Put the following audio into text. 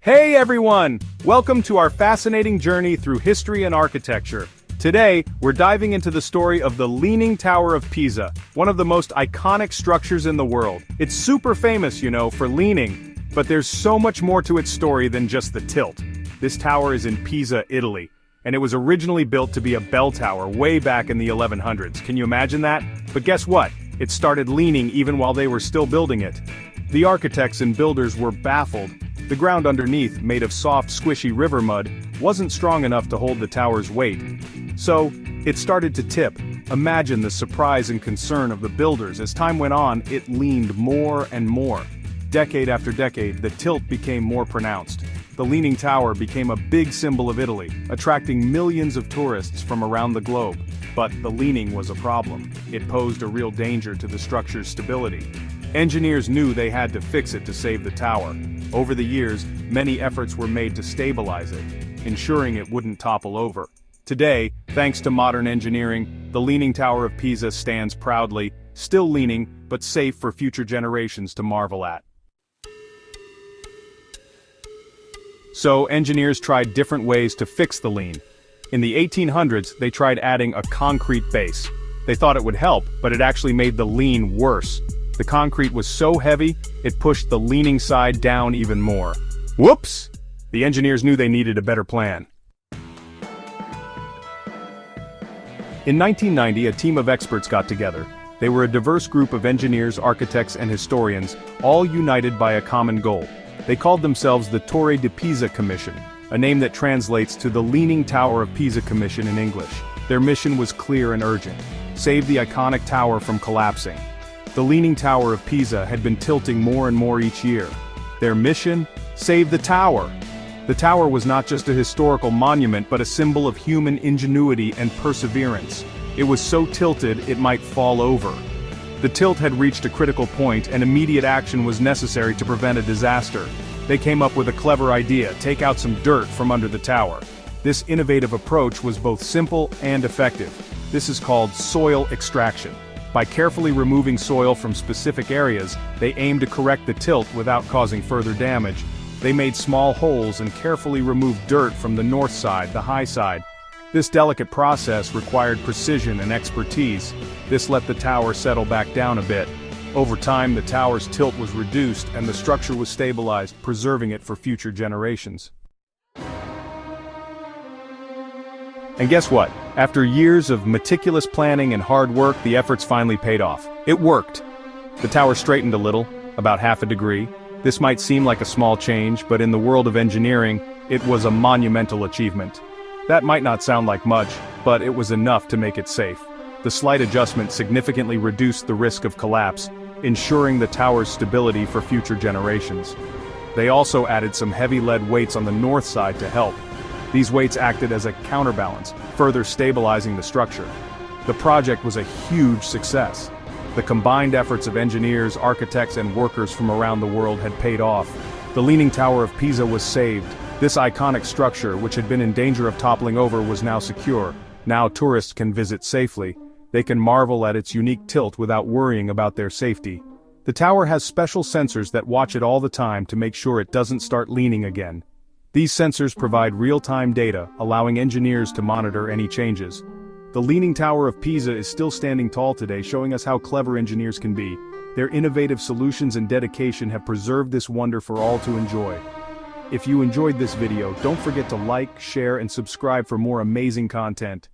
Hey everyone! Welcome to our fascinating journey through history and architecture. Today, we're diving into the story of the Leaning Tower of Pisa, one of the most iconic structures in the world. It's super famous, for leaning, but there's so much more to its story than just the tilt. This tower is in Pisa, Italy, and it was originally built to be a bell tower way back in the 1100s. Can you imagine that? But guess what? It started leaning even while they were still building it. The architects and builders were baffled. The ground underneath, made of soft, squishy river mud, wasn't strong enough to hold the tower's weight. So, it started to tip. Imagine the surprise and concern of the builders. As time went on, it leaned more and more. Decade after decade, the tilt became more pronounced. The Leaning Tower became a big symbol of Italy, attracting millions of tourists from around the globe. But the leaning was a problem. It posed a real danger to the structure's stability. Engineers knew they had to fix it to save the tower. Over the years, many efforts were made to stabilize it, ensuring it wouldn't topple over. Today, thanks to modern engineering, the Leaning Tower of Pisa stands proudly, still leaning, but safe for future generations to marvel at. So, engineers tried different ways to fix the lean. In the 1800s, they tried adding a concrete base. They thought it would help, but it actually made the lean worse. The concrete was so heavy, it pushed the leaning side down even more. Whoops! The engineers knew they needed a better plan. In 1990, a team of experts got together. They were a diverse group of engineers, architects, and historians, all united by a common goal. They called themselves the Torre di Pisa Commission, a name that translates to the Leaning Tower of Pisa Commission in English. Their mission was clear and urgent: save the iconic tower from collapsing. The Leaning Tower of Pisa had been tilting more and more each year. Their mission? Save the tower. The tower was not just a historical monument but a symbol of human ingenuity and perseverance. It was so tilted it might fall over. The tilt had reached a critical point and immediate action was necessary to prevent a disaster. They came up with a clever idea: take out some dirt from under the tower. This innovative approach was both simple and effective. This is called soil extraction. By carefully removing soil from specific areas, they aimed to correct the tilt without causing further damage. They made small holes and carefully removed dirt from the north side, the high side. This delicate process required precision and expertise. This let the tower settle back down a bit. Over time, the tower's tilt was reduced and the structure was stabilized, preserving it for future generations. And guess what? After years of meticulous planning and hard work, the efforts finally paid off. It worked. The tower straightened a little, about half a degree. This might seem like a small change, but in the world of engineering, it was a monumental achievement. That might not sound like much, but it was enough to make it safe. The slight adjustment significantly reduced the risk of collapse, ensuring the tower's stability for future generations. They also added some heavy lead weights on the north side to help. These weights acted as a counterbalance, further stabilizing the structure. The project was a huge success. The combined efforts of engineers, architects, and workers from around the world had paid off. The Leaning Tower of Pisa was saved. This iconic structure, which had been in danger of toppling over, was now secure. Now tourists can visit safely. They can marvel at its unique tilt without worrying about their safety. The tower has special sensors that watch it all the time to make sure it doesn't start leaning again. These sensors provide real-time data, allowing engineers to monitor any changes. The Leaning Tower of Pisa is still standing tall today, showing us how clever engineers can be. Their innovative solutions and dedication have preserved this wonder for all to enjoy. If you enjoyed this video, don't forget to like, share, and subscribe for more amazing content.